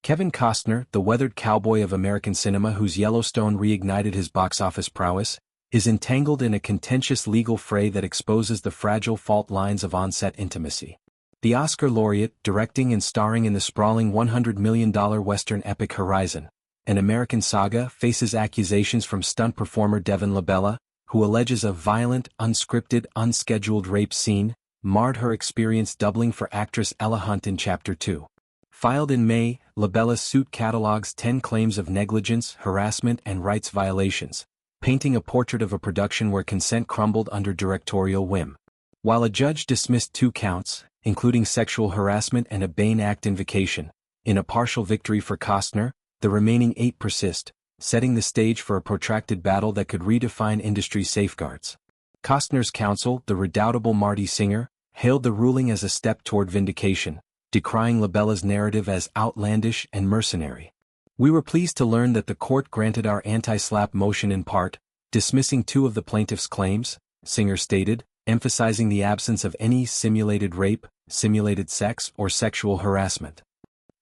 Kevin Costner, the weathered cowboy of American cinema whose Yellowstone reignited his box office prowess, is entangled in a contentious legal fray that exposes the fragile fault lines of on-set intimacy. The Oscar laureate, directing and starring in the sprawling $100 million Western epic Horizon, an American saga, faces accusations from stunt performer Devyn LaBella, who alleges a violent, unscripted, unscheduled rape scene marred her experience doubling for actress Ella Hunt in Chapter 2. Filed in May, LaBella's suit catalogs 10 claims of negligence, harassment, and rights violations, painting a portrait of a production where consent crumbled under directorial whim. While a judge dismissed 2 counts, including sexual harassment and a Bane Act invocation, in a partial victory for Costner, the remaining 8 persist, setting the stage for a protracted battle that could redefine industry safeguards. Costner's counsel, the redoubtable Marty Singer, hailed the ruling as a step toward vindication, decrying LaBella's narrative as outlandish and mercenary. We were pleased to learn that the court granted our anti-slap motion in part, dismissing 2 of the plaintiff's claims, Singer stated, emphasizing the absence of any simulated rape, simulated sex, or sexual harassment.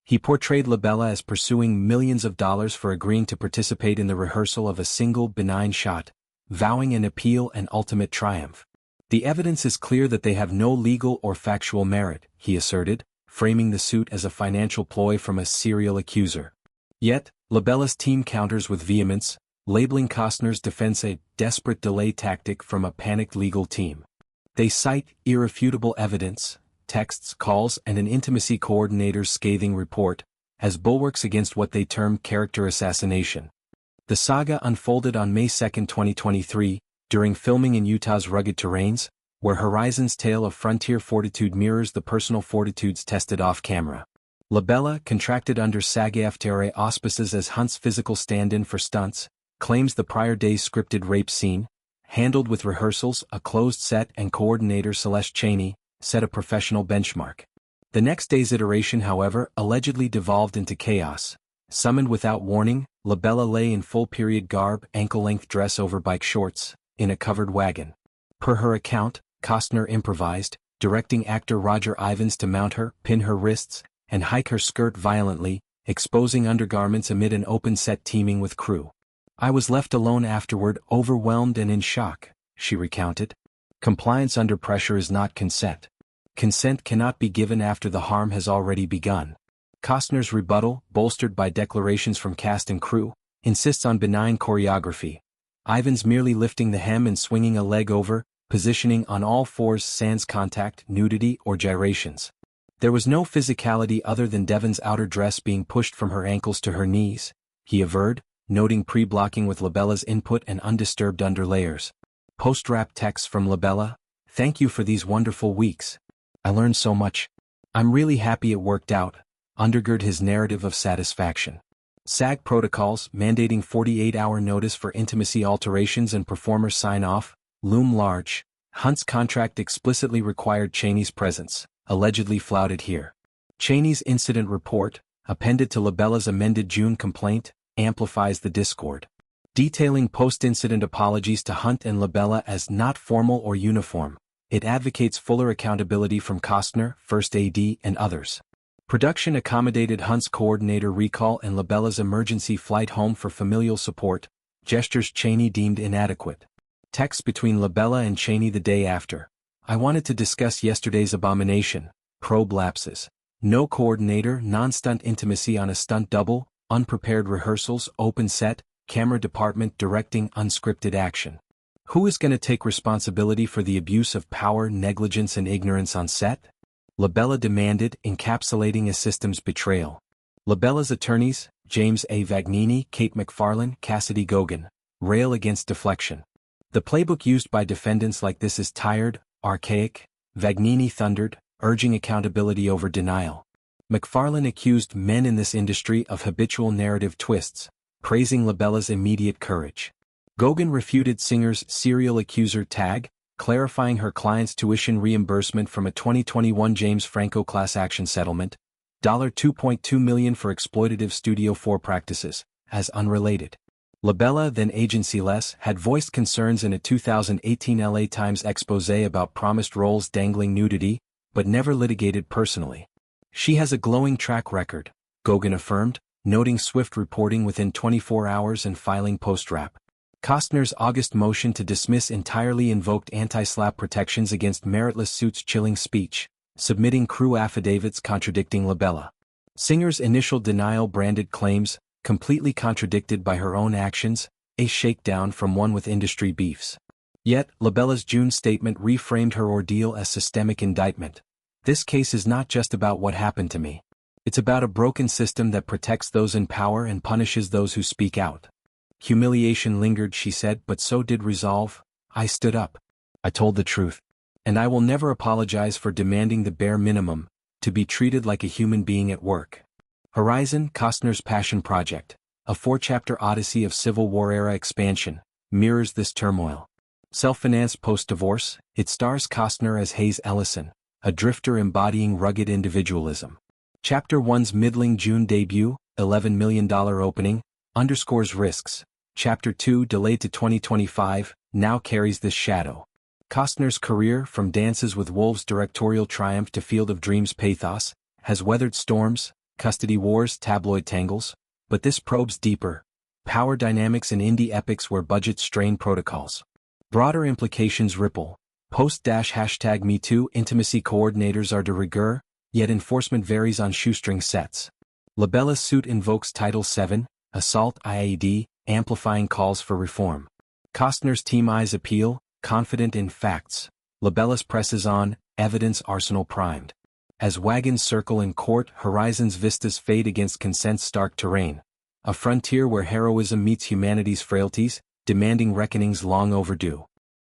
He portrayed LaBella as pursuing millions of dollars for agreeing to participate in the rehearsal of a single benign shot, vowing an appeal and ultimate triumph. The evidence is clear that they have no legal or factual merit, he asserted, framing the suit as a financial ploy from a serial accuser. Yet, LaBella's team counters with vehemence, labeling Costner's defense a desperate delay tactic from a panicked legal team. They cite irrefutable evidence, texts, calls, and an intimacy coordinator's scathing report, as bulwarks against what they term character assassination. The saga unfolded on May 2, 2023, during filming in Utah's rugged terrains, where Horizon's tale of frontier fortitude mirrors the personal fortitudes tested off-camera. LaBella, contracted under SAG-AFTRA auspices as Hunt's physical stand-in for stunts, claims the prior day's scripted rape scene, handled with rehearsals, a closed set, and coordinator Celeste Cheney, set a professional benchmark. The next day's iteration, however, allegedly devolved into chaos. Summoned without warning, LaBella lay in full-period garb, ankle-length dress over bike shorts, in a covered wagon. Per her account, Costner improvised, directing actor Roger Ivans to mount her, pin her wrists, and hike her skirt violently, exposing undergarments amid an open set teeming with crew. "I was left alone afterward, overwhelmed and in shock," she recounted. Compliance under pressure is not consent. Consent cannot be given after the harm has already begun. Costner's rebuttal, bolstered by declarations from cast and crew, insists on benign choreography. Ivans merely lifting the hem and swinging a leg over, positioning on all fours sans contact, nudity, or gyrations. There was no physicality other than Devyn's outer dress being pushed from her ankles to her knees, he averred, noting pre-blocking with LaBella's input and undisturbed underlayers. Post-rap text from LaBella: "Thank you for these wonderful weeks. I learned so much. I'm really happy it worked out," undergird his narrative of satisfaction. SAG protocols, mandating 48-hour notice for intimacy alterations and performer sign-off, loom large. Hunt's contract explicitly required Cheney's presence, allegedly flouted here. Cheney's incident report, appended to LaBella's amended June complaint, amplifies the discord. Detailing post-incident apologies to Hunt and LaBella as not formal or uniform, it advocates fuller accountability from Costner, First AD, and others. Production accommodated Hunt's coordinator recall and LaBella's emergency flight home for familial support, gestures Cheney deemed inadequate. Text between LaBella and Cheney the day after: "I wanted to discuss yesterday's abomination, probe lapses. No coordinator, non-stunt intimacy on a stunt double, unprepared rehearsals, open set, camera department directing unscripted action. Who is going to take responsibility for the abuse of power, negligence, and ignorance on set?" LaBella demanded, encapsulating a system's betrayal. LaBella's attorneys, James A. Vagnini, Kate McFarlane, Cassidy Gogan, rail against deflection. "The playbook used by defendants like this is tired, archaic," Vagnini thundered, urging accountability over denial. McFarlane accused men in this industry of habitual narrative twists, praising LaBella's immediate courage. Gogan refuted Singer's serial accuser tag, clarifying her client's tuition reimbursement from a 2021 James Franco class action settlement, $2.2 million for exploitative Studio 4 practices, as unrelated. LaBella, then agency-less, had voiced concerns in a 2018 LA Times expose about promised roles dangling nudity, but never litigated personally. She has a glowing track record, Gogan affirmed, noting swift reporting within 24 hours and filing post-rap. Costner's August motion to dismiss entirely invoked anti-SLAPP protections against meritless suits chilling speech, submitting crew affidavits contradicting LaBella. Singer's initial denial branded claims, completely contradicted by her own actions, a shakedown from one with industry beefs. Yet, LaBella's June statement reframed her ordeal as systemic indictment. This case is not just about what happened to me. It's about a broken system that protects those in power and punishes those who speak out. Humiliation lingered, she said, but so did resolve. I stood up. I told the truth. And I will never apologize for demanding the bare minimum, to be treated like a human being at work. Horizon, Costner's passion project, a 4-chapter odyssey of Civil War-era expansion, mirrors this turmoil. Self-financed post-divorce, it stars Costner as Hayes Ellison, a drifter embodying rugged individualism. Chapter 1's middling June debut, $11 million opening, underscores risks. Chapter 2, delayed to 2025, now carries this shadow. Costner's career, from Dances with Wolves' directorial triumph to Field of Dreams pathos, has weathered storms, custody wars, tabloid tangles, but this probes deeper. Power dynamics in indie epics where budgets strain protocols. Broader implications ripple. #MeToo intimacy coordinators are de rigueur, yet enforcement varies on shoestring sets. LaBella's suit invokes Title VII, assault IAD, amplifying calls for reform. Costner's team eyes appeal, confident in facts. LaBella's presses on, evidence arsenal primed. As wagons circle in court, Horizon's vistas fade against consent's stark terrain. A frontier where heroism meets humanity's frailties, demanding reckonings long overdue.